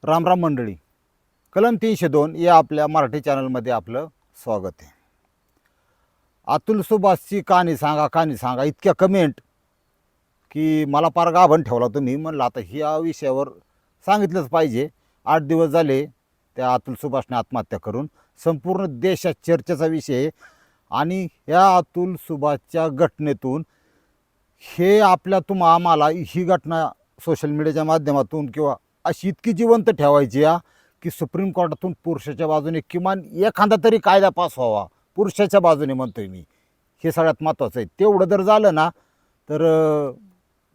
राम राम मंडळी. कलम 302 या आपल्या मराठी चॅनलमध्ये आपलं स्वागत आहे. अतुल सुभाषची कहाणी सांगा इतक्या कमेंट की मला फार गाभण ठेवला तुम्ही. म्हणलं आता ह्या विषयावर सांगितलंच पाहिजे. 8 दिवस झाले त्या अतुल सुभाषने आत्महत्या करून. संपूर्ण देशात चर्चेचा विषय आहे. आणि ह्या अतुल सुभाषच्या घटनेतून हे आपल्या आम्हाला ही घटना सोशल मीडियाच्या माध्यमातून किंवा अशी इतकी जिवंत ठेवायची या की सुप्रीम कोर्टातून पुरुषाच्या बाजूने किमान एखादा तरी कायदा पास व्हावा. पुरुषाच्या बाजूने म्हणतोय मी, हे सगळ्यात महत्त्वाचं आहे. तेवढं जर झालं ना तर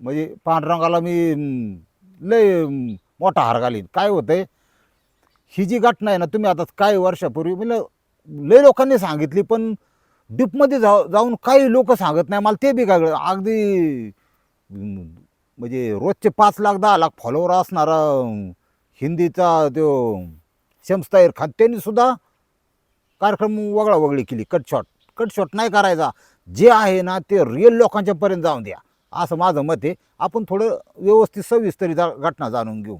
म्हणजे पांडुरंगाला मी लय मोठा हार घालीन. काय होतं आहे, ही जी घटना आहे ना, तुम्ही आता काही वर्षापूर्वी म्हणजे लय लोकांनी सांगितली, पण डीपमध्ये जाऊन काही लोक सांगत नाही. मला ते बी काय अगदी म्हणजे रोजचे 5 लाख 10 लाख फॉलोवर असणारा हिंदीचा तो शम्स खान त्यांनी सुद्धा कार्यक्रम वगळी केली. कटशॉट नाही करायचा. जे आहे ना ते रिअल लोकांच्यापर्यंत जाऊन द्या, असं माझं मत आहे. आपण थोडं व्यवस्थित सविस्तरी घटना जाणून घेऊ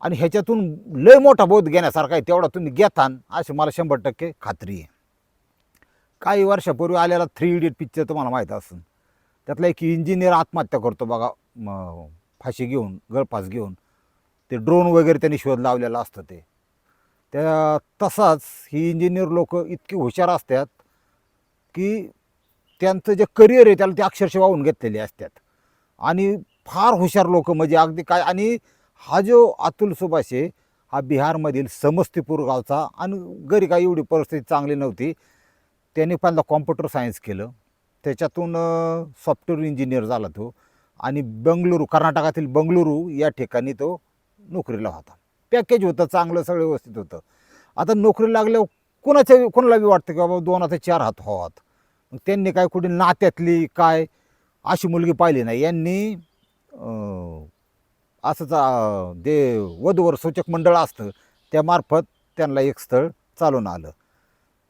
आणि ह्याच्यातून लय मोठा बोध घेण्यासारखा आहे. तेवढा तुम्ही घेतान अशी मला 100% खात्री आहे. काही वर्षापूर्वी आलेला 3 इडियट पिक्चर तुम्हाला माहीत असेल. त्यातला एक इंजिनियर आत्महत्या करतो बघा, फाशी घेऊन, गळफास घेऊन. ते ड्रोन वगैरे त्यांनी शोध लावलेला असतं ते. त्या तसाच ही इंजिनियर लोक इतकी हुशार असतात की त्यांचं जे करिअर आहे त्याला ते अक्षरशः वाहून घेतलेले असतात. आणि फार हुशार लोक म्हणजे अगदी काय. आणि हा जो अतुल सुभाष आहे हा बिहारमधील समस्तीपूर गावचा. आणि घरी काही एवढी परिस्थिती चांगली नव्हती. त्यांनी पहिल्यांदा कॉम्प्युटर सायन्स केलं, त्याच्यातून सॉफ्टवेअर इंजिनियर झाला तो. आणि बंगळुरू, कर्नाटकातील बंगळुरू या ठिकाणी तो नोकरीला होता. पॅकेज होतं चांगलं, सगळं व्यवस्थित होतं. आता नोकरी लागल्यावर कोणाला बी वाटतं की बाबा 2 हात 4 हात व्हावात. मग त्यांनी काय कुठे नात्यातली काय अशी मुलगी पाहिली नाही. यांनी असंच जे वधूवर सूचक मंडळ असतं त्यामार्फत त्यांना एक स्थळ चालून आलं.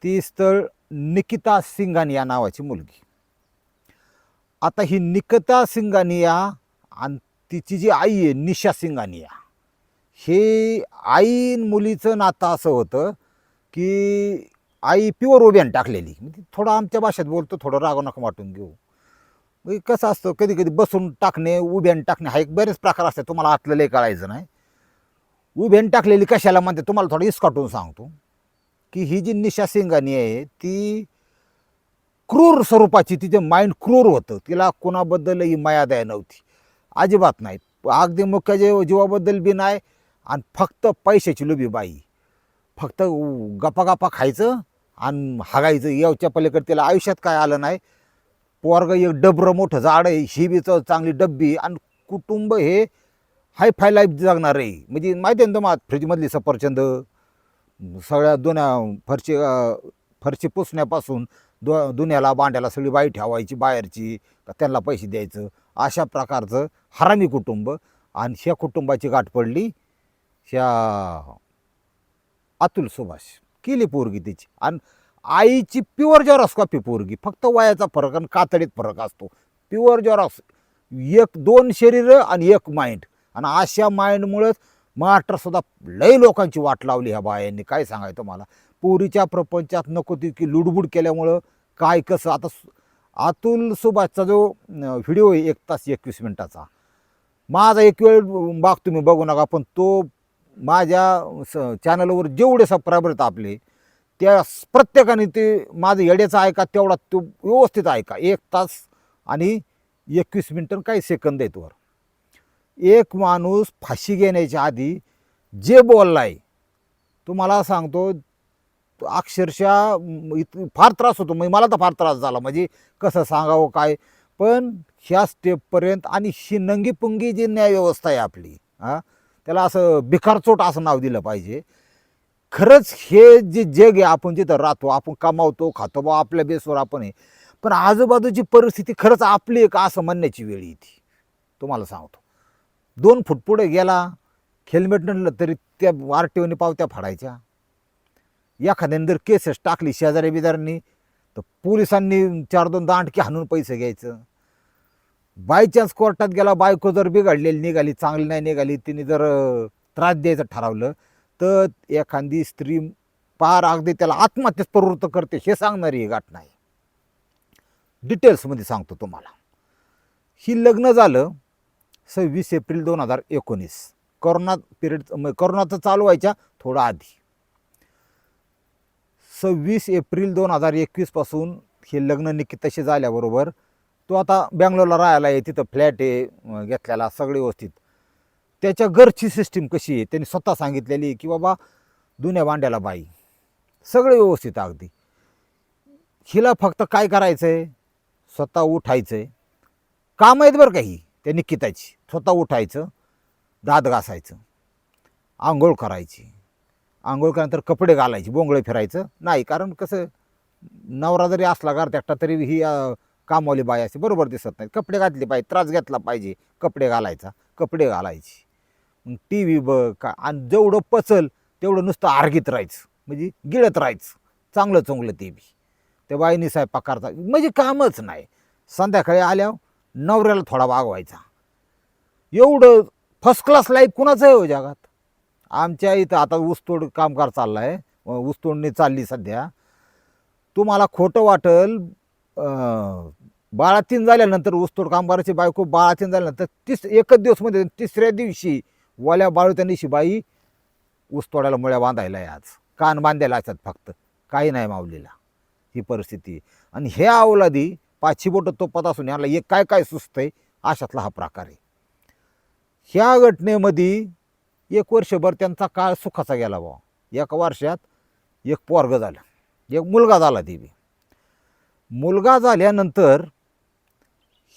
ती स्थळ निकिता सिंघानिया नावाची मुलगी. आता ही निकिता सिंघानिया आणि तिची जी आई आहे निशा सिंघानिया, हे आई मुलीचं नातं असं होतं की आई प्युअर उभ्यान टाकलेली. म्हणजे थोडं आमच्या भाषेत बोलतो, थोडं राग नका वाटून घेऊ. म्हणजे कसं असतं, कधी कधी बसून टाकणे, उभ्यान टाकणे हा एक बरेच प्रकार असतात. तुम्हाला आतलं लय कळायचं नाही. उभ्यान टाकलेली कशाला म्हणते तुम्हाला थोडं इसकाटून सांगतो की ही जी निशा सिंघानिया आहे ती क्रूर स्वरूपाची. तिचं माइंड क्रूर होतं. तिला कोणाबद्दलही माया दया नव्हती, अजिबात नाही. अगदी मुख्य जीवाबद्दल बी नाही. आणि फक्त पैशाची लोभी बाई. फक्त गप्पा खायचं आणि हागायचं, याच्या पलीकडे तिला आयुष्यात काय आलं नाही. पोरग एक डबरं मोठं झाड आहे, ही बी चांगली डब्बी. आणि कुटुंब हे हाय फाय लाईफ जगणार आहे. म्हणजे माहिती आहे ना तुम्हाला, फ्रीजमधली सफरचंद, सगळ्या फरशी पुसण्यापासून दुन्याला बांड्याला सगळी बाई ठेवायची बाहेरची, त्यांना पैसे द्यायचं, अशा प्रकारचं हरामी कुटुंब. आणि ह्या कुटुंबाची गाठ पडली ह्या अतुल सुभाष. केली पोरगी तिची. आणि आईची प्युअर जॉरॉक्स कॉपी पोरगी. फक्त वयाचा फरक आणि कातडीत फरक असतो. Pure Xerox. 2 शरीर आणि 1 माइंड. आणि अशा माइंडमुळेच महाराष्ट्रातसुद्धा लई लोकांची वाट लावली ह्या बायांनी. काय सांगायचं मला. पोरीच्या प्रपंचात नको तितकी लुडबुड केल्यामुळं काय कसं. आता अतुल सुभाषचा जो व्हिडिओ आहे 1 तास 21 मिनिटाचा, माझा एक वेळ बाग तुम्ही बघू नका, पण तो माझ्या चॅनलवर जेवढे सबस्क्रायबर आहेत आपले, त्या प्रत्येकाने ते माझं येड्याचं ऐका, तेवढा तो व्यवस्थित ऐका. 1 तास आणि 21 मिनिटं काही सेकंद आहेत वर. एक माणूस फाशी घेण्याच्या आधी जे बोललाय तुम्हाला सांगतो, अक्षरशः फार त्रास होतो. म्हणजे मला तर फार त्रास झाला. म्हणजे कसं सांगावं काय. पण ह्या स्टेपपर्यंत आणि ही नंगीपुंगी जी न्यायव्यवस्था आहे आपली, त्याला असं भिकारचोट असं नाव दिलं पाहिजे. खरंच हे जे जग आहे, आपण जिथं राहतो, आपण कमावतो खातो बा, आपल्या बेसवर आपण आहे, पण आजूबाजूची परिस्थिती खरंच आपली आहे का असं म्हणण्याची वेळ येते. तुम्हाला सांगतो, 2 फूट पुढे गेला, हेल्मेट नसलं तरी त्या आरटीओने पावत्या फाडायच्या. एखाद्याने जर केसेस टाकली शेजारी बिजाऱ्यांनी तर पोलिसांनी 4-2 दांडकी हाणून पैसे घ्यायचं. बाय चान्स कोर्टात गेला, बायको जर बिघडलेली निघाली, चांगली नाही निघाली, तिने जर त्रास द्यायचं ठरवलं तर एखादी स्त्री पार अगदी त्याला आत्महत्येस प्रवृत्त करते हे सांगणारी ही घटना आहे. डिटेल्समध्ये सांगतो तुम्हाला. ही लग्न झालं 26 एप्रिल 2019. कोरोना पिरियड, कोरोनाचं चालू व्हायच्या थोडं आधी. 26 एप्रिल 2021 पासून हे लग्न निश्चित झाल्याबरोबर तो आता बँगलोरला राहायला आहे, तिथं फ्लॅट आहे घेतलेला, सगळी व्यवस्थित. त्याच्या घरची सिस्टीम कशी आहे त्यांनी स्वतः सांगितलेली की बाबा दुन्या भांड्याला बाई, सगळं व्यवस्थित अगदी. हिला फक्त काय करायचं आहे, स्वतः उठायचं आहे. काम आहेत बरं काही त्या निकिताची. स्वतः उठायचं, दात घासायचं, आंघोळ करायची, आंघोळ केल्यानंतर कपडे घालायचे, बोंगळे फिरायचं नाही. कारण कसं नवरा जरी असला घरात तरी ही कामवाली बाई असते, बरोबर दिसत नाही. कपडे घातले पाहिजे, त्रास घेतला पाहिजे, कपडे घालायचा, कपडे घालायचे. मग टी व्ही बघ का, आणि जेवढं पचल तेवढं नुसतं आर्गीत राहायचं, म्हणजे गिळत राहायचं चांगलं चोंगलं. ते बी त्या बाईनी स्वयंपाक करता म्हणजे कामच नाही. संध्याकाळी आल्यावर नवऱ्याला थोडा वागवायचा. एवढं फर्स्ट क्लास लाईफ कुणाचं आहे हो जगात. आमच्या इथं आता ऊसतोड कामगार चालला आहे, ऊसतोडणी चालली सध्या. तुम्हाला खोटं वाटल, बाळातीन झाल्यानंतर ऊसतोड कामगाराची बायको बाळातीन झाल्यानंतर एकच दिवसमध्ये तिसऱ्या दिवशी वल्या बाळूत्या दिवशी बाई ऊसतोडाला मुळ्या बांधायला आहे. आज कान बांधायला असतात फक्त, काही नाही माऊलीला. ही परिस्थिती. आणि हे अवलादी पाचशे बोटं तोपत असून याला एक काय काय सुचतंय अशातला हा प्रकार आहे. ह्या घटनेमध्ये 1 वर्षभर त्यांचा काळ सुखाचा गेला बा. 1 वर्षात एक पोरगं झालं, एक मुलगा झाला. देवी मुलगा झाल्यानंतर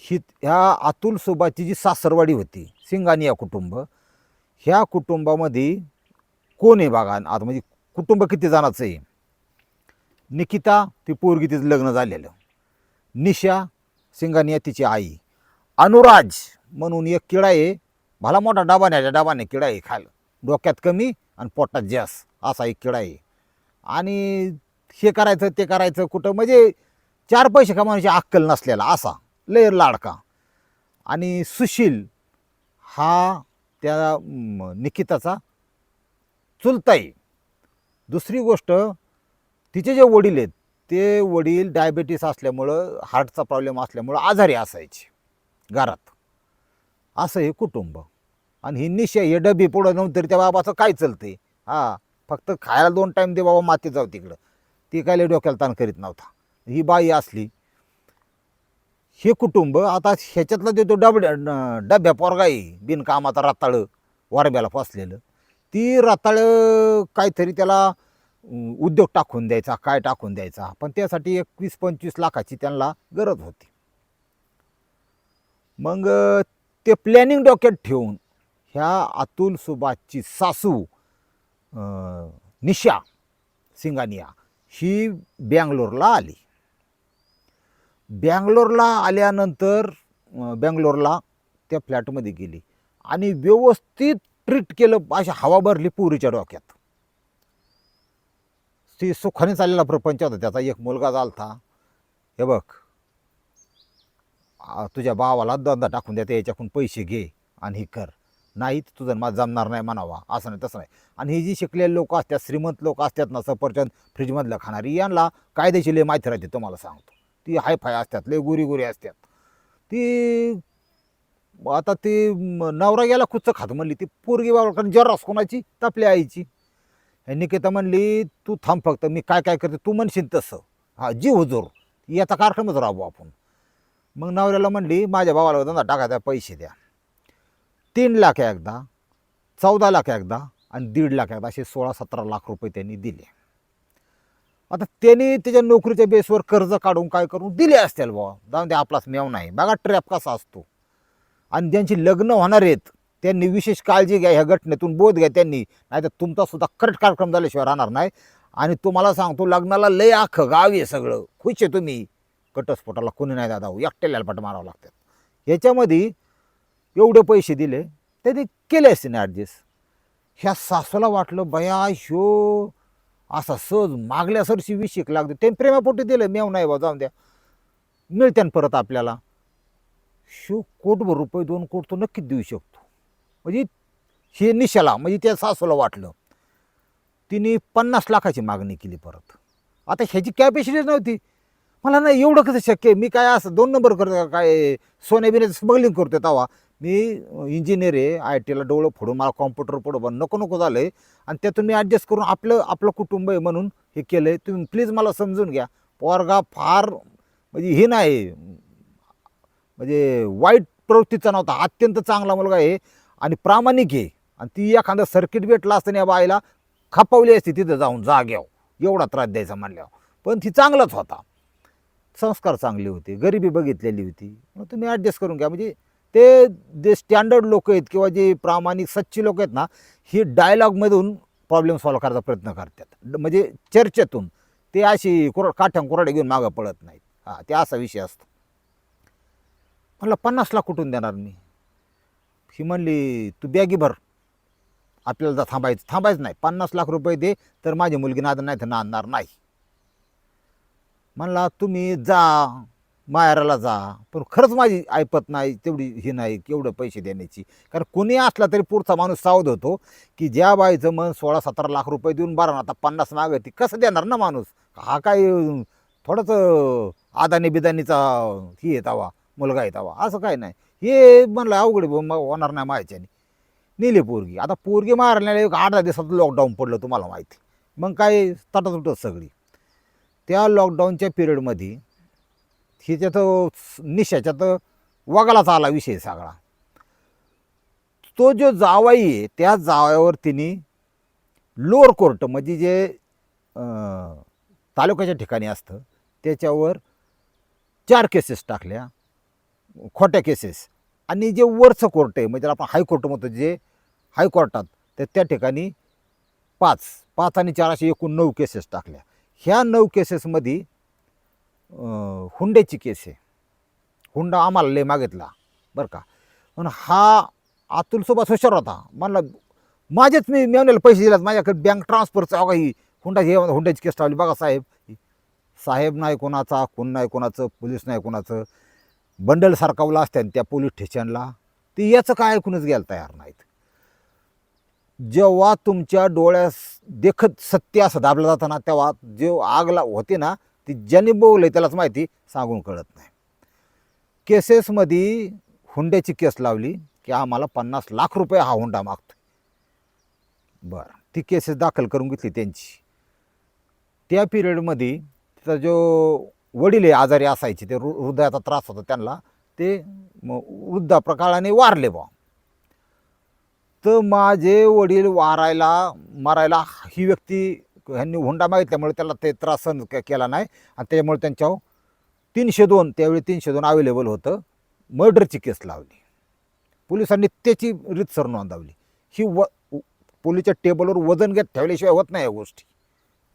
ह्या अतुल सुभाची जी सासरवाडी होती सिंगानिया कुटुंब, ह्या कुटुंबामध्ये कोण आहे बघा आता, म्हणजे कुटुंब किती जणांचं आहे. निकिता ती पोरगी तिचं लग्न झालेलं, निशा सिंगानिया तिची आई, अनुराज म्हणून एक किडा आहे, भला मोठा डाबाण्याच्या डाबाने किडा आहे, खायला डोक्यात कमी आणि पोटात जास्त असा एक किडा आहे. आणि हे करायचं ते करायचं कुठं, म्हणजे 4 पैसे कमावण्याची अक्कल नसलेला असा लय लाडका. आणि सुशील हा त्या निकिताचा चुलता आहे. दुसरी गोष्ट, तिचे जे वडील आहेत ते वडील डायबेटीस असल्यामुळं, हार्टचा प्रॉब्लेम असल्यामुळं आजारी असायचे घरात. असं हे कुटुंब. आणि ही निशा हे डबी पुढं नंतर त्या बाबाचं काय चलते, हा फक्त खायला 2 टाईम दे बाबा, माती जाऊ तिकडं. ती काय लय डोक्याला ताण करीत नव्हता. ही बाई असली. हे कुटुंब आता ह्याच्यातलं देतो डब्या पोरगा आहे बिनकामाचा रताळं वारब्याला फसलेलं. ती रताळं काहीतरी त्याला उद्योग टाकून द्यायचा, काय टाकून द्यायचा, पण त्यासाठी 21-25 लाखाची त्यांना गरज होती. मग ते प्लॅनिंग डोक्यात ठेवून ह्या अतुल सुभाषची सासू निशा सिंगानिया ही बँगलोरला आली. बँगलोरला आल्यानंतर बँगलोरला त्या फ्लॅटमध्ये गेली आणि व्यवस्थित ट्रीट केलं. अशी हवा भरली पुरीच्या डोक्यात. ती सुखाने चाललेला प्रपंच होता त्याचा. एक मुलगा झालता. हे बघ, तुझ्या भावाला धंदा टाकून द्या, याच्याकडून पैसे घे आणि हे कर, नाही तुझं माझं जमणार नाही म्हणावा, असं नाही तसं नाही. आणि ही जी शिकलेले लोक असतात, श्रीमंत लोक असतात ना, सफरचंद फ्रीजमधलं खाणारी, यांना कायदेशीर लय माहिती राहते. तुम्हाला सांगतो, ती हायफाय असतात, लय गुरी असतात. ती आता ती नवरा गेला कुच्च खात म्हणली, ती पोरगी बाबाकडे जरास कोणाची तपल्या आईची. निकिता म्हणली तू थांब फक्त, मी काय काय करते तू म्हणशील तसं, हा जीव हुजूर याचा कार्यक्रमच राबू आपण. मग नवऱ्याला म्हणली माझ्या भावाला धंदा टाकायचा, पैसे द्या. 3 लाख एकदा, 14 लाख एकदा आणि 1.5 लाख एकदा, असे 16-17 लाख रुपये त्यांनी दिले. आता त्यांनी त्याच्या नोकरीच्या बेसवर कर्ज काढून काय करून दिले असतील बाबा, जाऊन दे आपलाच मेव नाही. बघा ट्रॅप कसा असतो. आणि ज्यांची लग्न होणार आहेत त्यांनी विशेष काळजी घ्या, ह्या घटनेतून बोध घ्या त्यांनी, नाही तर तुमचा सुद्धा करेक्ट कार्यक्रम झाल्याशिवाय राहणार नाही. आणि तुम्हाला सांगतो, लग्नाला लय अख्खं गाव आहे, सगळं खुश आहे तुम्ही, घटस्फोटाला कोणी नाही दादा, एकट्याला पट मारावं लागतात. ह्याच्यामध्ये एवढे पैसे दिले, त्यांनी केले असते ना ॲडजस्ट. ह्या सासूला वाटलं बया ह्यो असा सहज मागल्यासारखी 20 लाख दे, ते प्रेमापोटी दिलं, मेव नाही बा, जाऊन द्या मिळते ना परत आपल्याला. शो कोटभर रुपये, 2 कोट तो नक्कीच देऊ शकतो. म्हणजे हे निशाला म्हणजे त्या सासूला वाटलं. तिने 50 लाखाची मागणी केली परत. आता ह्याची कॅपॅसिटी नव्हती. मला नाही एवढं कसं शक्य आहे, मी काय असं 2 नंबर करतो का काय, सोन्या बिन्याचं स्मगलिंग करतो तेव्हा. मी इंजिनियर आहे, आय टीला डोळं फोडून मला कॉम्प्युटर पुढं नको नको झालं आहे आणि त्यातून मी ॲडजस्ट करून आपलं आपलं कुटुंब आहे म्हणून हे केलं आहे. तुम्ही प्लीज मला समजून घ्या. पोरगा फार म्हणजे हे नाही, म्हणजे वाईट प्रवृत्तीचा नव्हता, अत्यंत चांगला मुलगा आहे आणि प्रामाणिक आहे. आणि ती एखादं सर्किट भेटला असतं या बाईला खपवली असती तिथं जाऊन जाग्यावर, एवढा त्रास द्यायचा म्हणल्यावर. पण ती चांगलाच होता, संस्कार चांगले होते, गरिबी बघितलेली होती. मग तुम्ही ॲडजस्ट करून घ्या. म्हणजे ते जे स्टँडर्ड लोक आहेत किंवा जे प्रामाणिक सच्ची लोक आहेत ना, ही डायलॉगमधून प्रॉब्लेम सॉल्व्ह करायचा प्रयत्न करतात, म्हणजे चर्चेतून. ते अशी काठ्या कुऱ्हाड्या घेऊन मागं पळत नाहीत. हां, ते असा विषय असतो. म्हणलं 50 लाख कुठून देणार मी? ही म्हणली तू बॅगी भर, आपल्याला जर थांबायचं नाही, 50 लाख रुपये दे तर माझी मुलगी नाद नाही तर नांदणार नाही. म्हणला तुम्ही जा माहेराला जा, पण खरंच माझी ऐपत नाही तेवढी ही नाही की एवढं पैसे देण्याची. कारण कोणी असला तरी पुढचा माणूस सावध होतो की ज्या बाईचं मन 16-17 लाख रुपये देऊन बरं ना, आता 50 मागती कसं देणार ना माणूस. हा काय थोडंच आदानी बिदानीचा ही येतावा मुलगा येतावा असं काय नाही. हे म्हणलं अवघड होणार नाही माझ्याच्याने. नेली पोरगी. आता पोरगी मारण्याला 8-10 दिवसात लॉकडाऊन पडलं तुम्हाला माहिती. मग काय तटातुटत सगळी. त्या लॉकडाऊनच्या पिरियडमध्ये हिच्या तर निशाच्या तर वगालाच आला विषय सगळा. तो जो जावाई आहे त्या जावयावर तिने लोअर कोर्ट म्हणजे जे तालुक्याच्या ठिकाणी असतं त्याच्यावर 4 केसेस टाकल्या, खोट्या केसेस. आणि जे वरचं कोर्ट आहे म्हणजे आपण हायकोर्ट म्हणतो जे हायकोर्टात, तर त्या ठिकाणी 5 आणि 4 असे एकूण 9 केसेस टाकल्या. ह्या 9 केसेसमध्ये हुंड्याची केस आहे. हुंडा आम्हाला लय मागितला बरं का. पण हा अतुल सुभाष हुशार होता. म्हणला माझेच मी मेवण्याला पैसे दिलात, माझ्याकडे बँक ट्रान्सफरचा अगा ही हुंड्याची केस लावली बघा साहेब. साहेब नाही कोणाचा, कोण नाही कोणाचं, पोलीस नाही कोणाचं. बंडल सारखावला असत्या त्या पोलीस स्टेशनला, ते याचं काय ऐकूनच घ्यायला तयार नाहीत. जेव्हा तुमच्या डोळ्यास देखत सत्य असं दाबलं जातं ना, तेव्हा जे आगला होते ना ती ज्यांनी बोगले त्यालाच माहिती, सांगून कळत नाही. केसेसमध्ये हुंड्याची केस लावली की आम्हाला 50 लाख रुपये हा हुंडा मागतो. बरं, ती केसेस दाखल करून घेतली त्यांची. त्या पिरियडमध्ये तिचा जो वडील आहे आजारी असायचे, ते हृदयाचा त्रास होता त्यांना, ते वृद्धापकाळाने वारले बा. तर माझे वडील मारायला ही व्यक्ती ह्यांनी हुंडा मागितल्यामुळे त्याला ते त्रास सहन केला नाही आणि त्याच्यामुळे त्यांच्यावर 302 त्यावेळी 302 अवेलेबल होतं, मर्डरची केस लावली. पोलिसांनी त्याची रीतसर नोंदवली. ही पोलीसच्या टेबलवर वजन घेत ठेवल्याशिवाय होत नाही या गोष्टी.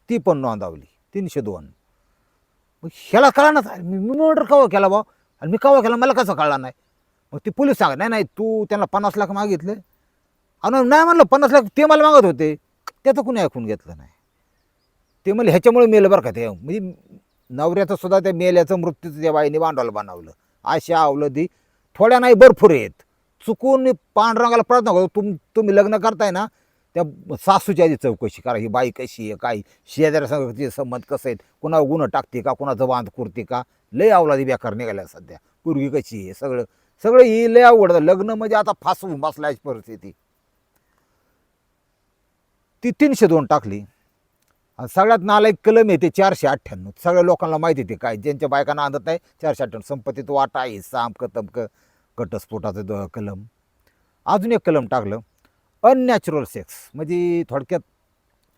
ती पण नोंदवली 302. मग ह्याला कळा ना, मी मर्डर कवा केला बा आणि मी कवा केला मला कसं कळला नाही. मग ते पोलीस सांगा नाही नाही तू त्यांना 50 लाख मागितले. आणि नाही म्हणलं 50 लाख ते मला मागत होते, त्याचं कुणी ऐकून घेतलं नाही. ते म्हणले ह्याच्यामुळे मेलं बरं का ते. म्हणजे नवऱ्याचं सुद्धा त्या मेल्याचं मृत्यूचं त्या बाईने भांडवल बनवलं. अशा अवलदी थोड्या नाही भरपूर आहेत. चुकून पांडुरंगाला प्रार्थना करतो, तुम्ही लग्न करताय ना त्या सासूची आधी चौकशी करा, ही बाई कशी आहे, काय शेजाऱ्यासंगचे संबंध कसं आहेत, कुणावर गुन्हा टाकते का, कुणाचं बांध कुरते का. लय अवलादी बेकार निघाल्या सध्या. पूर्वी कशी आहे सगळं ही लय अवघड. लग्न म्हणजे आता फासून बसल्याची परिस्थिती. ती 302 टाकली. आणि सगळ्यात नालायक कलम आहे ते 498. सगळ्या लोकांना माहिती आहे ते काय, ज्यांच्या बायकांना आणत नाही 498 संपत्तीत वाटा आहे, सामकं तमकं घटस्फोटाचं कलम. अजून एक कलम टाकलं, अननॅचरल सेक्स. म्हणजे थोडक्यात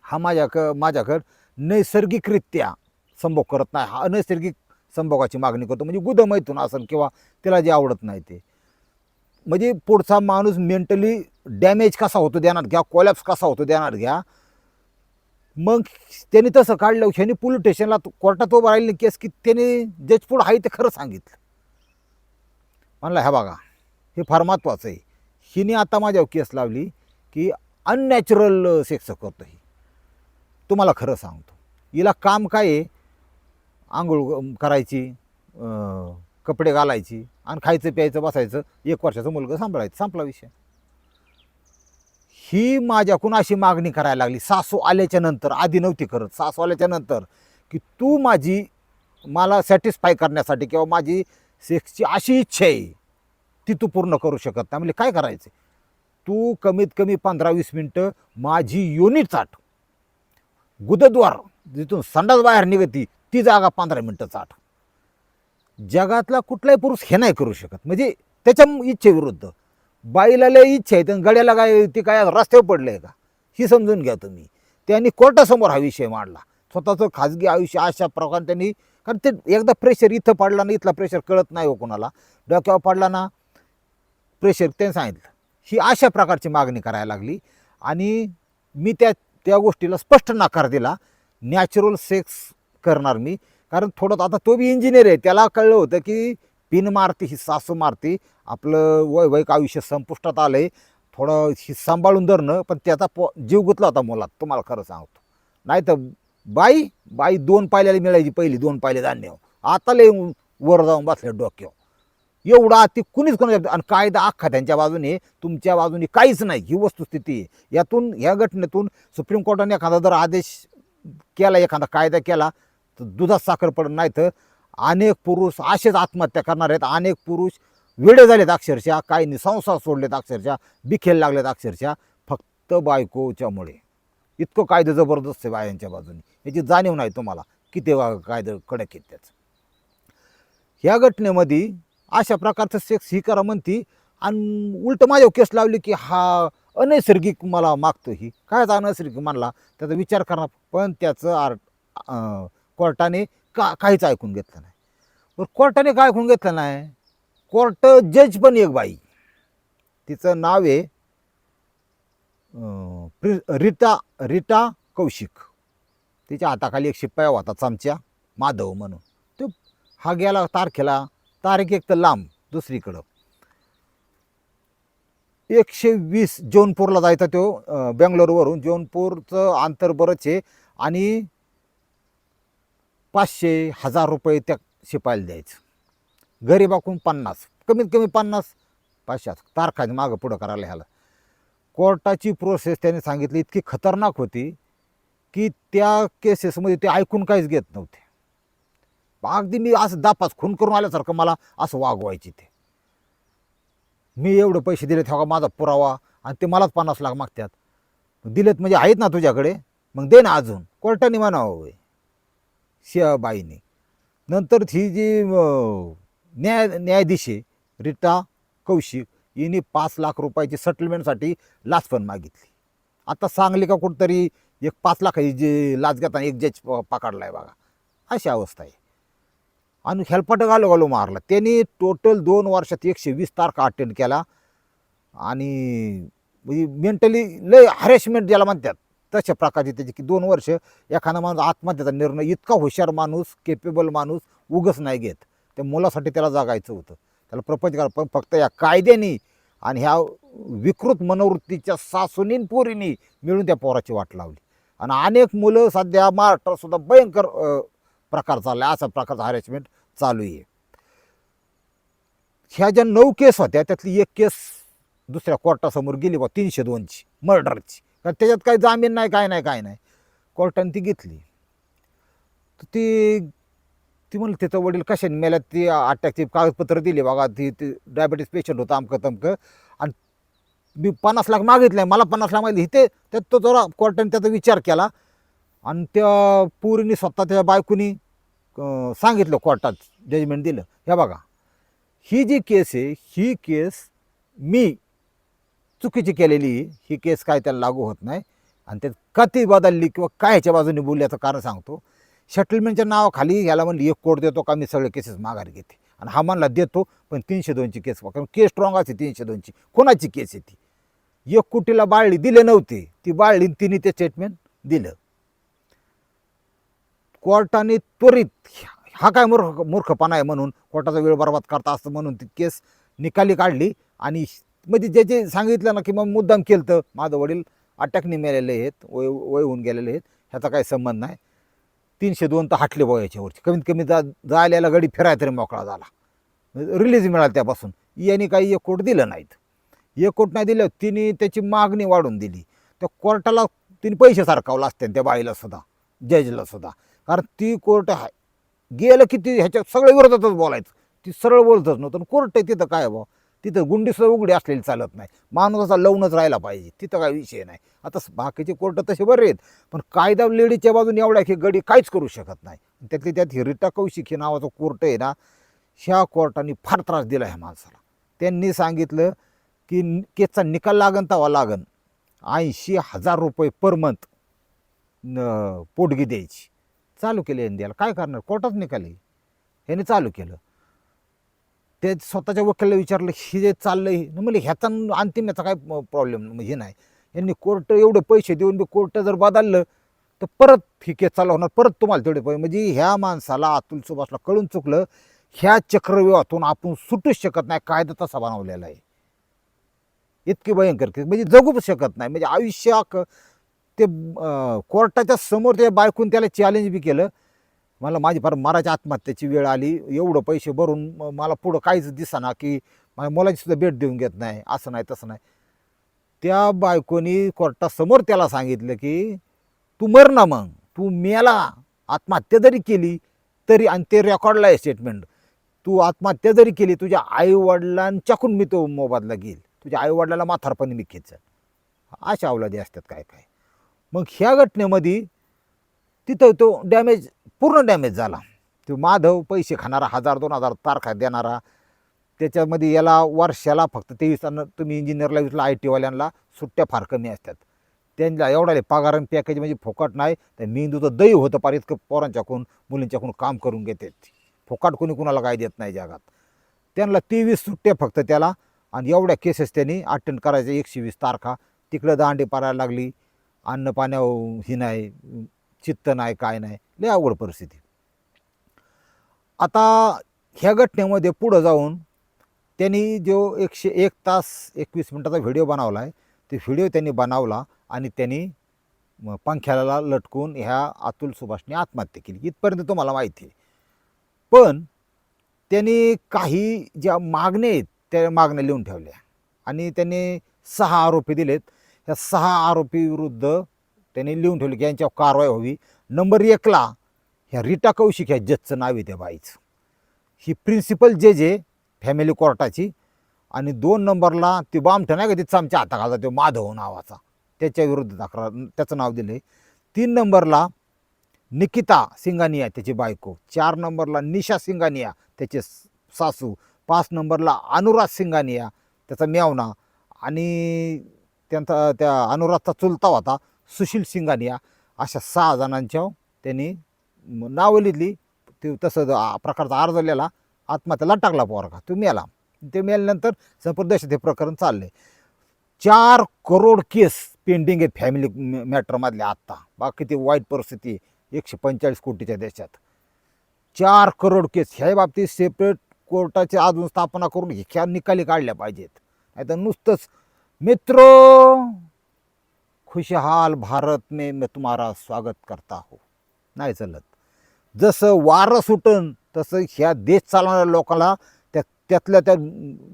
हा माझ्याकडं नैसर्गिकरित्या संभोग करत नाही, हा अनैसर्गिक संभोगाची मागणी करतो. म्हणजे गुदमैथून असेल किंवा त्याला जे आवडत नाही ते. म्हणजे पुढचा माणूस मेंटली डॅमेज कसा होतो देणार घ्या, कोलॅप्स कसा होतो देणार घ्या. मग त्यांनी तसं काढलं. ह्याने पोलीस स्टेशनला कोर्टात उभं राहिली केस की त्याने जज पुढं आहे ते खरं सांगितलं. म्हणलं ह्या बघा हे फार महत्त्वाचं आहे. हिने आता माझ्यावर केस लावली की अननॅचरल सेक्स करतो. ही तुम्हाला खरं सांगतो, हिला काम काय आहे, आंघोळ करायची, कपडे घालायची आणि खायचं प्यायचं बसायचं, 1 वर्षाचं मुलगा सांभाळायचं, संपला विषय. ही माझ्याकडून अशी मागणी करायला लागली सासू आल्याच्या नंतर, आधी नव्हती करत, सासू आल्याच्या नंतर, की तू माझी मला सॅटिस्फाय करण्यासाठी किंवा माझी सेक्सची अशी इच्छा आहे ती तू पूर्ण करू शकत नाही. म्हणजे काय करायचं, तू कमीत कमी 15-20 मिनटं माझी योनी चाट, गुदद्वार जिथून संडास बाहेर निघती ती जागा 15 मिनटं चाट. जगातला कुठलाही पुरुष हे नाही करू शकत. म्हणजे त्याच्या इच्छेविरुद्ध. बाईला लय इच्छा आहे, तर गड्याला काय ती काय रस्त्यावर पडलंय का, ही समजून घ्या तुम्ही. त्यांनी कोर्टासमोर हा विषय मांडला, स्वतःचं खाजगी आयुष्य अशा प्रकारे त्यांनी. कारण ते एकदा प्रेशर इथं पडला ना, इथला प्रेशर कळत नाही हो कोणाला, डोक्यावर पडला ना प्रेशर, त्यांनी सांगितलं. ही अशा प्रकारची मागणी करायला लागली आणि मी त्या गोष्टीला स्पष्ट नकार दिला. नॅचरल सेक्स करणार मी. कारण थोडं आता तो बी इंजिनियर आहे, त्याला कळलं होतं की पिन मारती ही सासू मारती, आपलं वैवाहिक आयुष्य संपुष्टात आलं आहे, थोडं ही सांभाळून धरणं. पण त्याचा जीव गुतला होता मुलात, तुम्हाला खरं सांगतो. नाही तर बाई 2 पायल्याला मिळायची, पहिली 2 पायले धान्य, आता लय वर जाऊन बसले डोक्यावर. एवढा ती कुणीच कोणाच्या, आणि कायदा अख्खा त्यांच्या बाजूने, तुमच्या बाजूने काहीच नाही, ही वस्तुस्थिती आहे. यातून, ह्या घटनेतून सुप्रीम कोर्टाने एखादा जर आदेश केला, एखादा कायदा केला, तर दुधात साखर पडत. नाही तर अनेक पुरुष असेच आत्महत्या करणार आहेत. अनेक पुरुष वेडे झालेत अक्षरशः, काही संसार सोडलेत अक्षरशः, बिखेल लागलेत अक्षरशः, फक्त बायकोच्यामुळे. इतकं कायदे जबरदस्त आहे बायांच्या बाजूने, याची जाणीव नाही तुम्हाला किती कायदे कडक आहेत त्याचं. ह्या घटनेमध्ये अशा प्रकारचं सेक्स ही करा म्हणती, आणि उलट माझ्यावर केस लावली की हा अनैसर्गिक मला मागतो. ही काय अनैसर्गिक म्हणला, त्याचा विचार करणार. पण त्याचं कोर्टाने काहीच ऐकून घेतलं नाही. पण कोर्टाने काय ऐकून घेतलं नाही, कोर्ट जज पण एक बाई, तिचं नाव आहे रीटा कौशिक. तिच्या हाताखाली एक शिपाई होता चमच्या, माधव म्हणून. तो हा गेला तारखेला, तारीख एक तर लांब दुसरीकडं, 120 जौनपूरला जायचा तो, बेंगलोरवरून. जौनपूरचं अंतर बरंच आहे, आणि 500-1000 रुपये त्या शिपायला द्यायचं. गरीबाकून 50, कमीत कमी 50-500 तारखाने मागं पुढं करायला. ह्याला कोर्टाची प्रोसेस त्याने सांगितली इतकी खतरनाक होती की त्या केसेसमध्ये ते ऐकून काहीच घेत नव्हते. अगदी मी असं दापास खून करून आल्यासारखं मला असं वागवायची. ते मी एवढे पैसे दिले तेव्हा माझा पुरावा, आणि ते मलाच 50 लाख मागतात. दिलेत म्हणजे आहेत ना तुझ्याकडे, मग दे ना अजून. कोर्टाने म्हणावं बाईने. नंतर ही जी न्यायाधीश आहे रीटा कौशिक, हिने 5 लाख रुपयाची सेटलमेंटसाठी लाच पण मागितली. आता सांगली का कुठंतरी एक 5 लाखाची जी लाच घेताना एक जज पकडलाय बघा, अशी अवस्था आहे. आणि हेल्पाट घालो मारला त्यांनी. टोटल 2 वर्षात 120 तारखा अटेंड केला. आणि म्हणजे मेंटली लय हॅरेसमेंट ज्याला म्हणतात तशा प्रकारची त्याची, की 2 वर्ष एखादा माणूस आत्महत्येचा निर्णय, इतका हुशार माणूस, केपेबल माणूस उगच नाही घेत. त्या मुलासाठी त्याला जागायचं होतं, त्याला प्रपंच करा. पण फक्त या कायद्याने आणि ह्या विकृत मनोवृत्तीच्या सासूनीन पोरीनी मिळून त्या पोराची वाट लावली. आणि अनेक मुलं सध्या महाराष्ट्रातसुद्धा भयंकर प्रकार चालला आहे, असा प्रकारचा हॅरेसमेंट चालू आहे. ह्या ज्या 9 केस होत्या त्यातली एक केस दुसऱ्या कोर्टासमोर गेली बा, 302ची मर्डरची. कारण त्याच्यात काही जामीन नाही, काय नाही. कोर्टाने ती घेतली. तर ती म्हणली त्याचं वडील कशाने मेल्यात, ती अटॅकची कागदपत्र दिली बघा. ती डायबिटीस पेशंट होता, अमकं तमकं, आणि मी 50 लाख मागितलं, मला 50 लाख मागितले. इथे त्यात तो जरा कोर्टाने त्याचा विचार केला, आणि त्या पोरीने स्वतः त्या बायकोनी सांगितलं, कोर्टात जजमेंट दिलं. हे बघा, ही जी केस आहे, ही केस मी चुकीची केलेली, ही केस काय त्याला लागू होत नाही. आणि त्यात कधी बदलली किंवा काय ह्याच्या बाजूने बोलली याचं कारण सांगतो. सेटलमेंटच्या नावाखाली ह्याला म्हणली 1 कोटी देतो का, मी सगळे केसेस माघारी घेते. आणि हा म्हणला देतो, पण 302ची केस, कारण केस स्ट्रॉंग असते 302ची. कोणाची केस आहे ती? 1 कोटीला बाळली, दिले नव्हते, ती बाळली, तिने ते स्टेटमेंट दिलं. कोर्टाने त्वरित, हा काय मूर्खपणा आहे म्हणून, कोर्टाचा वेळ बर्बाद करता असतं म्हणून ती केस निकाली काढली. आणि म्हणजे जे जे सांगितलं ना की मग मुद्दाम केलं, तर माझं वडील अटॅकने मेलेले आहेत, वय होऊन गेलेले आहेत, ह्याचा काही संबंध नाही. 302 तर हटले बो याच्यावरची. कमीत कमी जायला गडी फिराय तरी मोकळा झाला, रिलीज मिळाला त्यापासून. यांनी काही 1 कोटी दिलं नाहीत. 1 कोटी नाही दिलं, तिने त्याची मागणी वाढून दिली. त्या कोर्टाला तिने पैसे सारखावला असते त्या बाईला सुद्धा, जजला सुद्धा. कारण ती कोर्ट आहे, गेलं की ती ह्याच्या सगळ्या विरोधातच बोलायचं, ती सरळ बोलतच नव्हतं. कोर्ट आहे तिथं काय बा, तिथं गुंडीसुद्धा उघडी असलेली चालत नाही, माणूस असा लवणच राहायला पाहिजे, तिथं काय विषय नाही. आता बाकीचे कोर्ट तसे बरे आहेत, पण कायदा लेडीच्या बाजूने एवढ्या की गडी काहीच करू शकत नाही. त्यातली त्यात रीटा कौशिक हे नावाचं कोर्ट आहे ना, ह्या कोर्टाने फार त्रास दिला ह्या माणसाला. त्यांनी सांगितलं की केसचा निकाल लागन तवा लागन, 80,000 रुपये पर मंथ पोटगी द्यायची. चालू केले यांनी द्यायला, काय करणार, कोर्टात निकाली ह्याने चालू केलं. ते स्वतःच्या वकिलाला विचारलं हे जे चाललंय, म्हणजे ह्याचा अंतिम याचा काय प्रॉब्लेम हे नाही. यांनी कोर्ट एवढे पैसे देऊन बी कोर्ट जर बदललं तर परत ही केस चालू होणार, परत तुम्हाला तेवढे पैसे. म्हणजे ह्या माणसाला, अतुल सुभाषला कळून चुकलं, ह्या चक्रव्यूहातून आपण सुटूच शकत नाही, कायदा तसा बनवलेला आहे. इतकी भयंकर केस, म्हणजे जगूच शकत नाही. म्हणजे आयुष्य ते कोर्टाच्या समोर ते बायकून त्याला चॅलेंज बी केलं, मला माझी फार मारायची आत्महत्याची वेळ आली, एवढं पैसे भरून मला पुढं काहीच दिसेना, की माझ्या मुलाची सुद्धा भेट देऊन घेत नाही, असं नाही तसं नाही. त्या बायकोनी कोर्टासमोर त्याला सांगितलं की तू मर ना, मग तू मेला, आत्महत्या जरी केली तरी, आणि ते रेकॉर्डला आहे स्टेटमेंट, तू आत्महत्या जरी केली तुझ्या आईवडिलांच्याकडून मी तो मोबदला घेईल, तुझ्या आईवडिलाला म्हातारपणी मी खेचेन. अशा अवलादी असतात काय काय. मग ह्या घटनेमध्ये तिथं तो डॅमेज, पूर्ण डॅमेज झाला. तो माधव पैसे खाणारा, 1,000-2,000 तारखा देणारा, त्याच्यामध्ये याला वर्षाला फक्त 23, तुम्ही इंजिनियरला विचारलं आय टीवाल्यांना सुट्ट्या फार कमी असतात, त्यांना एवढा पगार आणि पॅकेज म्हणजे फुकट नाही. तर मेंदूचं दही होतं पार, इतकं पोरांच्याकडून मुलींच्याकडून काम करून घेतात. फुकट कोणी कुणाला काय देत नाही जगात. त्यांना 23 सुट्ट्या फक्त त्याला, आणि एवढ्या केसेस त्यांनी अटेंड करायच्या, 120 तारखा. तिकडं दांडी पारायला लागली, अन्न पाण्यावर ही नाही, चित्त नाही, काय नाही, लय अवघड परिस्थिती. आता ह्या घटनेमध्ये पुढं जाऊन त्यांनी जो 101 तास 21 मिनिटाचा व्हिडिओ बनवला आहे, ते व्हिडिओ त्यांनी बनवला आणि त्यांनी पंख्याला लटकून ह्या अतुल सुभाषने आत्महत्या केली, इथपर्यंत तुम्हाला माहिती आहे. पण त्यांनी काही ज्या मागण्या आहेत त्या मागण्या लिहून ठेवल्या, आणि त्यांनी 6 आरोपी दिलेत. ह्या 6 आरोपी विरुद्ध त्यांनी लिहून ठेवले की यांच्यावर कारवाई व्हावी. नंबर 1ला ह्या रीटा कौशिक ह्या जजचं नाव आहे त्या बाईचं, ही प्रिन्सिपल जज आहे फॅमिली कोर्टाची. आणि 2 नंबरला ती बामठा नाही का, ती चमच्या हाताखालचा तो माधव नावाचा, त्याच्या विरुद्ध तक्रार, त्याचं नाव दिलं आहे. 3 नंबरला निकिता सिंगानिया त्याची बायको, 4 नंबरला निशा सिंगानिया त्याचे सासू, 5 नंबरला अनुराग सिंगानिया त्याचा मेवना, आणि त्यांचा त्या अनुरागचा चुलता होता सुशील सिंगानिया. अशा 6 जणांच्या त्यांनी नावं लिहिली. ते तसं प्रकारचा अर्ज लिहिला, आत्महत्याला टाकला पोरगा, तो मेला. ते मेल्यानंतर संपूर्ण देशात हे प्रकरण चालले. 4 करोड केस पेंडिंग आहेत फॅमिली मॅटरमधल्या आत्ता. बाकी किती वाईट परिस्थिती आहे 145 कोटीच्या देशात. 4 करोड केस. ह्या बाबतीत सेपरेट कोर्टाची अजून स्थापना करून ह्या निकाली काढल्या पाहिजेत. नाही तर नुसतंच मित्रो खुशहाल भारत में मैं तुम्हारा स्वागत करता हो नाही चालत. जसं वारं सुटन तसं ह्या देश चालवणाऱ्या लोकांना त्यातल्या त्या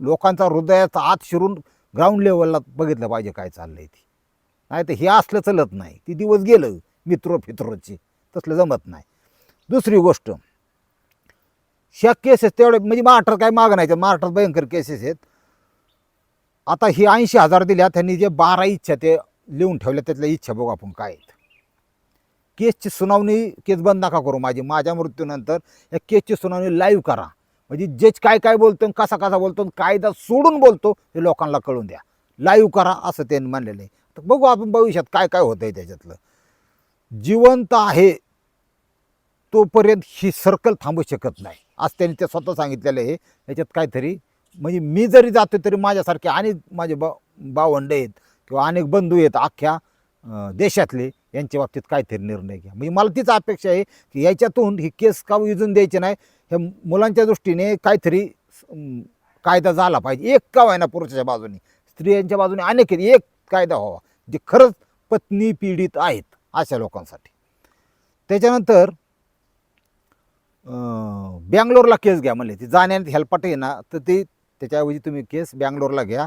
लोकांचा हृदयाचा आत शिरून ग्राउंड लेवलला बघितलं पाहिजे काय चाललंय ती. नाही तर हे असलं चलत नाही. ती दिवस गेलं मित्रो फित्रोची, तसलं जमत नाही. दुसरी गोष्ट, ह्या केसेस तेवढे म्हणजे महाराष्ट्रात काय मागं नाही, महाराष्ट्रात भयंकर केसेस आहेत. आता ही 80,000 दिल्या, त्यांनी जे 12 इच्छा ते लिहून ठेवल्या, त्यातल्या इच्छा बघू आपण काय आहेत. केसची सुनावणी, केस बंद नका करू माझ्या मृत्यूनंतर या केसची सुनावणी लाईव्ह करा. म्हणजे जज काय काय बोलतो, कसा कसा बोलतो, कायदा सोडून बोलतो हे लोकांना कळून द्या. लाईव्ह करा असं त्यांनी म्हणलेलं आहे. तर बघू आपण भविष्यात काय काय होतं आहे त्याच्यातलं. जिवंत आहे तोपर्यंत ही सर्कल थांबू शकत नाही, आज त्यांनी ते स्वतः सांगितलेलं आहे. याच्यात काहीतरी म्हणजे मी जरी जातो तरी माझ्यासारखे अनेक माझे भावंडे आहेत किंवा अनेक बंधू आहेत अख्ख्या देशातले, यांच्या बाबतीत काहीतरी निर्णय घ्या. म्हणजे मला तीच अपेक्षा आहे की याच्यातून ही केस का विजून द्यायची नाही. ह्या मुलांच्या दृष्टीने काहीतरी कायदा झाला पाहिजे. एक का व्हायना पुरुषाच्या बाजूने, स्त्रियांच्या बाजूने अनेक एक कायदा व्हावा जे खरंच पत्नी पीडित आहेत अशा लोकांसाठी. त्याच्यानंतर बँगलोरला केस घ्या म्हणले. ती जाण्यात हेल्पाट आहे ना, तर ती त्याच्याऐवजी तुम्ही केस बँगलोरला घ्या,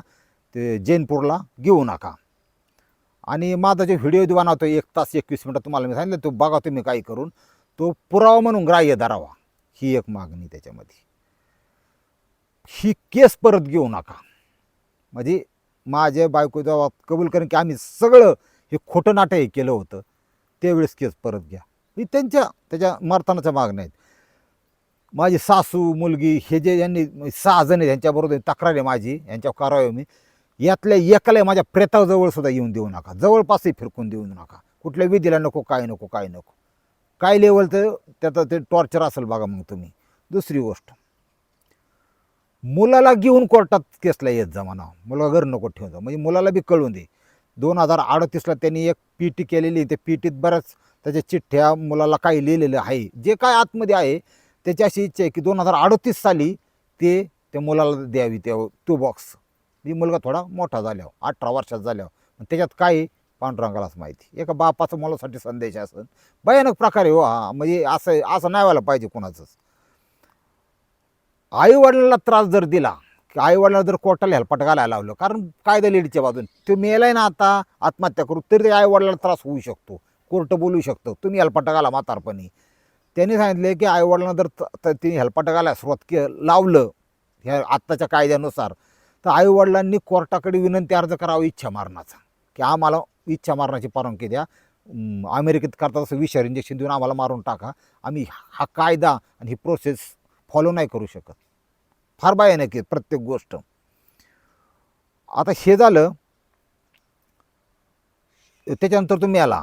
ते जैनपूरला घेऊ नका. आणि माझा जो व्हिडिओ बनवतो 1 तास 21 मिनटं तुम्हाला मी सांगितलं, तो बघा तुम्ही काही करून, तो पुरावा म्हणून ग्राह्य धरावा, ही एक मागणी त्याच्यामध्ये. ही केस परत घेऊ नका. म्हणजे माझ्या बायको जेव्हा कबूल करेन की आम्ही सगळं हे खोटं नाटक हे केलं होतं, त्यावेळेस केस परत घ्या. ही त्याच्या मरतानाच्या मागण्या आहेत. माझी सासू मुलगी हे जे यांनी 6 जण आहेत, यांच्याबरोबर तक्रार आहे माझी, यांच्यावर कारवाई मी. यातल्या एकाला माझ्या प्रेताजवळ सुद्धा येऊन देऊ नका, जवळपासही फिरकून देऊ नका. कुठल्या विधीला नको, काय नको, काय नको. काय लेवलचं त्याचं ते टॉर्चर असेल बघा मग तुम्ही. दुसरी गोष्ट, मुलाला घेऊन कोर्टात केसला येत जा म्हणा, मुलगा घर नको ठेवून जा, म्हणजे मुलाला बी कळून दे. 2038ला त्यांनी एक पीटी केलेली, त्या पीटीत बऱ्याच त्याच्या चिठ्ठ्या मुलाला काही लिहिलेलं आहे, जे काय आतमध्ये आहे. त्याची अशी इच्छा आहे की 2038 साली ते त्या मुलाला द्यावी तो बॉक्स. ही मुलगा थोडा मोठा झाल्यावर 18 वर्षाचा झाल्यावर, त्याच्यात काय पांडुरंगालाच माहिती. एका बापाचा मुलासाठी संदेश असेल, भयानक प्रकारे हो हा. म्हणजे असं नाही व्हायला पाहिजे कोणाचंच. आईवडिलांना त्रास जर दिला, की आईवडिलांना जर कोर्टाला हेलपाट घालायला लावलं, कारण कायदा लेडीच्या बाजून तो मेलाय ना आता आत्महत्या करू, तरी ते आईवडिलांना त्रास होऊ शकतो, कोर्ट बोलू शकतो, तुम्ही हेलपाट घाला म्हातारपणी. त्यांनी सांगितले की आईवडिलांना जर तिने हेलपाट घालायला सुरुवात लावलं ह्या आत्ताच्या कायद्यानुसार, तर आईवडिलांनी कोर्टाकडे विनंती अर्ज करावा इच्छा मरणाचा, की आम्हाला इच्छा मरणाची परवानगी द्या. अमेरिकेत करता तसं विषारी इंजेक्शन देऊन आम्हाला मारून टाका, आम्ही हा कायदा आणि ही प्रोसेस फॉलो नाही करू शकत. फार भयानक आहे प्रत्येक गोष्ट. आता हे झालं, त्याच्यानंतर तुम्ही आला.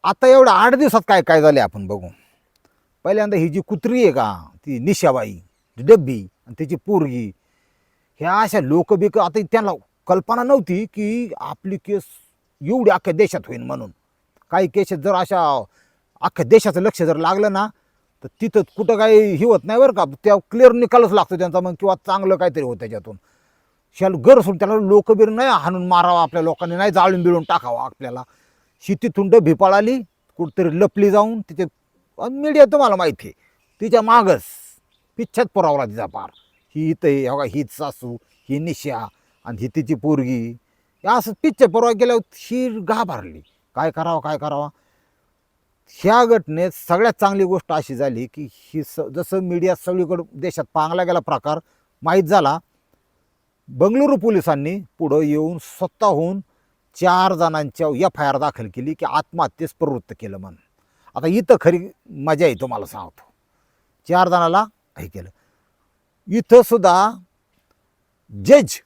आता एवढ्या 8 दिवसात काय काय झाले आपण बघू. पहिल्यांदा ही जी कुत्री आहे का, ती निशाबाई डब्बी आणि त्याची पोरगी, ह्या अशा लोकबिक, आता त्यांना कल्पना नव्हती की आपली केस एवढी अख्ख्या देशात होईल म्हणून. काही केसेस जर अशा अख्ख्या देशाचं लक्ष जर लागलं ना, तर तिथं कुठं काही ही होत नाही बरं का, त्या क्लिअर निकालच लागतो त्यांचा मग, किंवा चांगलं काहीतरी होतं त्याच्यातून. शाल घर सोडून त्याला लोकबीर नाही हाणून मारावं, आपल्या लोकांनी नाही जाळून बिळून टाकावं आपल्याला. शेतीतुंड भिपाळाली कुठंतरी लपली जाऊन, तिथे मीडिया तुम्हाला माहिती आहे, तिच्या मागच पिच्छात पुरावला तिचा पार. ही इथं आहे बघा, हीच सासू, ही निशा आणि ही तिची पोरगी, असं पिच्छ पुरावा गेल्यावर ही घाबरली, काय करावं काय करावं. ह्या घटनेत सगळ्यात चांगली गोष्ट अशी झाली की ही जसं मीडिया सगळीकडं देशात पांगला गेला प्रकार माहीत झाला, बंगळुरू पोलिसांनी पुढं येऊन स्वतःहून 4 जणांच्या FIR दाखल केली की आत्महत्येस प्रवृत्त केलं म्हणून. आता इथं खरी मजा आहे तुम्हाला सांगतो. 4 जणाला हे केलं. इथं सुद्धा जज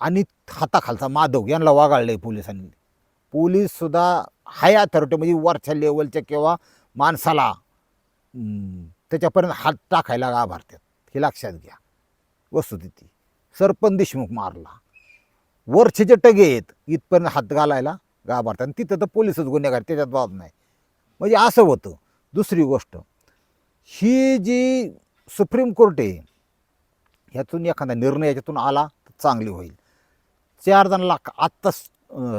आणि हाताखालचा माधव यांना वागाळले पोलिसांनी. पोलीस सुद्धा हाय अथॉरिटी, म्हणजे वरच्या लेवलच्या किंवा माणसाला त्याच्यापर्यंत हात टाकायला घाबरतात, हे लक्षात घ्या. वस्तुस्थिती सरपंच देशमुख मारला, वरचे जे टगे आहेत इथपर्यंत हात घालायला घाबरतात, आणि तिथं तर पोलीसच गुन्हेगार, त्याच्यात बाब नाही. म्हणजे असं होतं. दुसरी गोष्ट, ही जी सुप्रीम कोर्ट आहे, ह्यातून एखादा निर्णय याच्यातून आला तर चांगली होईल. 4 जणांना आत्ताच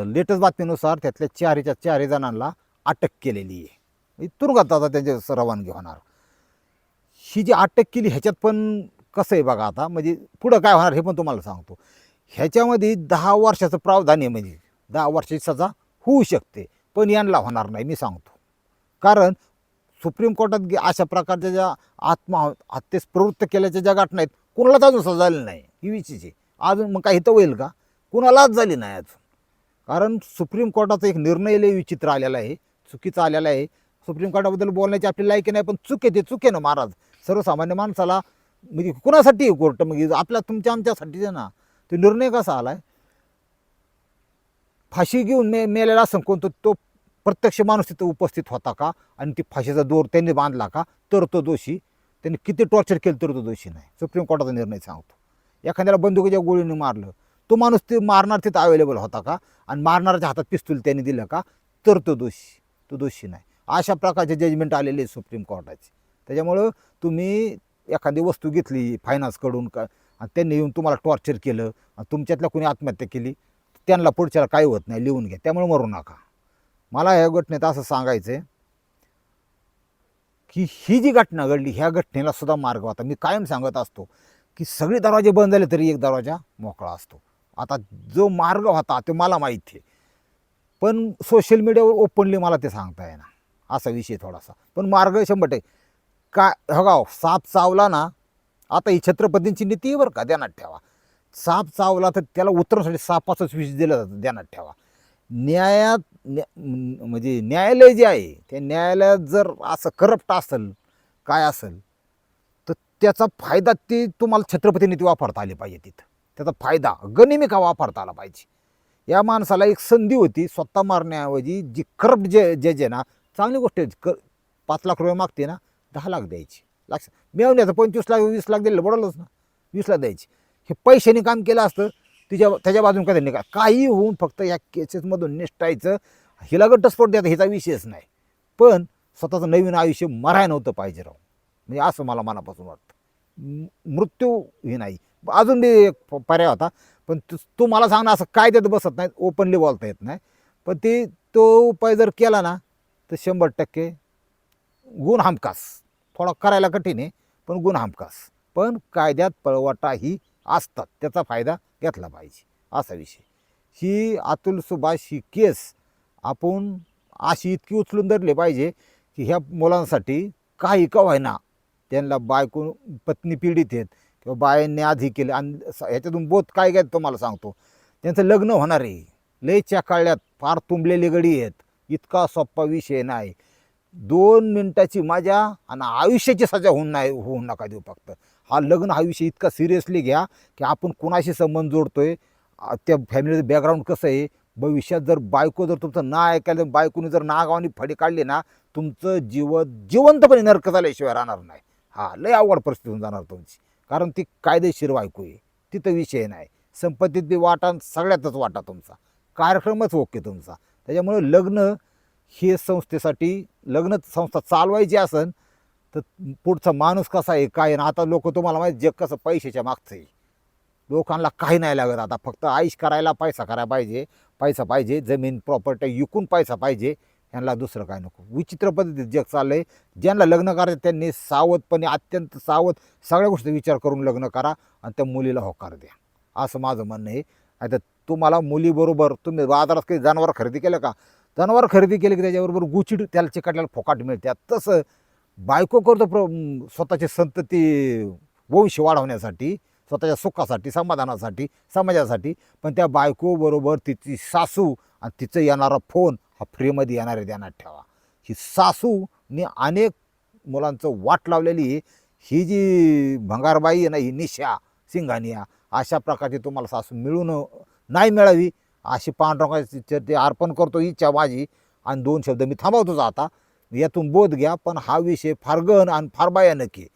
लेटेस्ट बातमीनुसार त्यातल्या 4 जणांना अटक केलेली आहे, तुरुंगात आता त्यांचे रवानगी होणार. ही जी अटक केली ह्याच्यात पण कसं आहे बघा आता, म्हणजे पुढं काय होणार हे पण तुम्हाला सांगतो. ह्याच्यामध्ये 10 वर्षाचं प्रावधान आहे, म्हणजे 10 वर्षाची सजा होऊ शकते, पण यांना होणार नाही मी सांगतो. कारण सुप्रीम कोर्टात अशा प्रकारच्या ज्या आत्महत्येस प्रवृत्त केल्याच्या ज्या घटना आहेत, कुणालाच अजून सजा झाली नाही, ही विचित्र आहे. अजून मग काही तर होईल का, कुणालाच झाली नाही अजून. कारण सुप्रीम कोर्टाचा एक निर्णय लय विचित्र आलेला आहे, चुकीचा आलेला आहे. सुप्रीम कोर्टाबद्दल बोलण्याची आपली लायकी नाही, पण चुके ते चुके ना महाराज. सर्वसामान्य माणसाला म्हणजे कुणासाठी कोर्ट, मग आपल्या तुमच्या आमच्यासाठीच ना. तो निर्णय कसा आलाय, फाशी घेऊन मेलेला असं कोणतं, तो प्रत्यक्ष माणूस तिथं उपस्थित होता का आणि ती फाशीचा दोर त्यांनी बांधला का, तर तो दोषी. त्यांनी किती टॉर्चर केलं तर तो दोषी नाही. सुप्रीम कोर्टाचा निर्णय सांगतो. एखाद्याला बंदुकीच्या गोळीने मारलं, तो माणूस ते मारणार तिथं अवेलेबल होता का आणि मारणाऱ्याच्या हातात पिस्तूल त्यांनी दिलं का, तर तो दोषी नाही. अशा प्रकारचे जजमेंट आलेले सुप्रीम कोर्टाचे. त्याच्यामुळं तुम्ही एखादी वस्तू घेतली फायनान्सकडून का आणि त्यांनी येऊन तुम्हाला टॉर्चर केलं आणि तुमच्यातल्या कोणी आत्महत्या केली, त्यांना पुढच्याला काही होत नाही, लिहून घ्या, त्यामुळे मरू नका. मला ह्या घटनेत असं सांगायचं आहे की ही जी घटना घडली, ह्या घटनेला सुद्धा मार्ग होता. मी कायम सांगत असतो की सगळे दरवाजे बंद झाले तरी एक दरवाजा मोकळा असतो. आता जो मार्ग होता तो मला माहिती आहे. पण सोशल मीडियावर ओपनली मला ते सांगता येणार असा विषय थोडासा. पण मार्ग 100% काय हो गाव साप चावला ना, आता ही छत्रपतींची नीती आहे बरं का, ध्यानात ठेवा. साप चावला तर त्याला उतरवण्यासाठी सापाचंच विष दिलं जातं, ध्यानात ठेवा. म्हणजे न्यायालय जे आहे त्या न्यायालयात जर असं करप्ट असेल काय असेल तर त्याचा फायदा ते तुम्हाला छत्रपती नीती वापरता आली पाहिजे. तिथं त्याचा फायदा गनिमी का वापरता आला पाहिजे. या माणसाला एक संधी होती स्वतः मारण्याऐवजी जी करप्ट जज आहे ना, चांगली गोष्ट आहे. 5 लाख रुपये मागते ना, 10 लाख द्यायची. लक्ष मिळवण्याचं 25 लाख 20 लाख दिलं बरोबरच ना, 20 लाख द्यायची. हे पैशाने काम केलं असतं त्याच्या बाजून कधी नाही का काही होऊन फक्त या केसेसमधून निष्ठायचं. हिला घटस्फोट द्यायचा हिचा विषयच नाही, पण स्वतःचं नवीन आयुष्य मराय नव्हतं पाहिजे राव. म्हणजे असं मला मनापासून वाटतं. मृत्यू हे नाही. अजून बी एक पर्याय होता, पण तू मला सांग ना, असं काय त्यात बसत नाही, ओपनली बोलता येत नाही. पण तो उपाय जर केला ना तर 100% गुण हमखास. थोडा करायला कठीण आहे पण गुण हमखास. पण कायद्यात पळवाटाही असतात, त्याचा फायदा घेतला पाहिजे असा विषय. ही अतुल सुभाष ही केस आपण अशी इतकी उचलून धरली पाहिजे की ह्या मुलांसाठी काही का होईना, त्यांना बायको पत्नी पीडित आहेत किंवा बायांनी आधी केलं आणि ह्याच्यातून बोध काय घ्यायचं तुम्हाला सांगतो. त्यांचं लग्न होणार आहे, लय चाकाळ्यात फार तुंबलेली गडी आहेत, इतका सोप्पा विषय नाही. 2 मिनिटाची मजा आणि आयुष्याची सजा होऊ नका देऊ. फक्त हा लग्न हा विषय इतका सिरियसली घ्या की आपण कुणाशी संबंध जोडतोय, त्या फॅमिलीचं बॅकग्राऊंड कसं आहे. भविष्यात जर बायको जर तुमचं ना ऐकायला, बायकोने जर नागावानी फडी काढली ना, तुमचं जिवंतपणे नरक झाल्याशिवाय राहणार नाही. हा लय अवघड परिस्थिती होऊन जाणार तुमची, कारण ती कायदेशीर बायको आहे. तिथं विषय नाही. संपत्तीत बी वाटा, सगळ्यातच वाटा तुमचा, कार्यक्रमच ओके तुमचा. त्याच्यामुळे लग्न हे संस्थेसाठी, लग्न संस्था चालवायची असेल तर पुढचा माणूस कसा आहे काय ना. आता लोक तुम्हाला माहिती जग कसं पैशाच्या मागचं आहे. लोकांना काही नाही लागत आता, फक्त आईश करायला पैसा करायला पाहिजे. पैसा पाहिजे, जमीन प्रॉपर्टी विकून पैसा पाहिजे, यांना दुसरं काय नको. विचित्र पद्धतीत जग चाललं आहे. ज्यांना लग्न करायचं त्यांनी सावधपणे, अत्यंत सावध सगळ्या गोष्टी विचार करून लग्न करा आणि त्या मुलीला होकार द्या, असं माझं म्हणणं आहे. आता तुम्हाला मुलीबरोबर तुम्ही बाजारात काही जनावर खरेदी केलं का, जनावर खरेदी केले की त्याच्याबरोबर गुचिड त्याला चिकटल्याला फोकाट मिळतात. तसं बायको करतो स्वतःची संतती वंश वाढवण्यासाठी, स्वतःच्या सुखासाठी, समाधानासाठी, समाजासाठी. पण त्या बायकोबरोबर तिची सासू आणि तिचं येणारा फोन हा फ्रीमध्ये येणार आहे, ध्यानात ठेवा. ही सासूने अनेक मुलांचं वाट लावलेली आहे. ही जी भंगारबाई आहे ना, ही निशा सिंघानिया, अशा प्रकारची तुम्हाला सासू मिळून नाही मिळावी अशी पांडुरंगाची ते अर्पण करतो इच्छा माझी. आणि 2 शब्द मी थांबवतोच आता, यातून बोध घ्या. पण हा विषय फार गहन आणि फार भयानक आहे.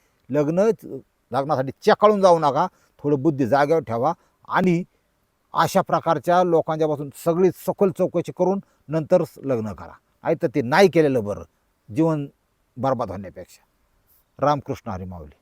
लग्नासाठी चेकाळून जाऊ नका, थोडं बुद्धी जागेवर ठेवा आणि अशा प्रकारच्या लोकांच्यापासून सगळी सखोल चौकशी करून नंतर लग्न करा. नाही तर ते नाही केलेलं बरं, जीवन बरबाद होण्यापेक्षा. रामकृष्ण हरी माऊली.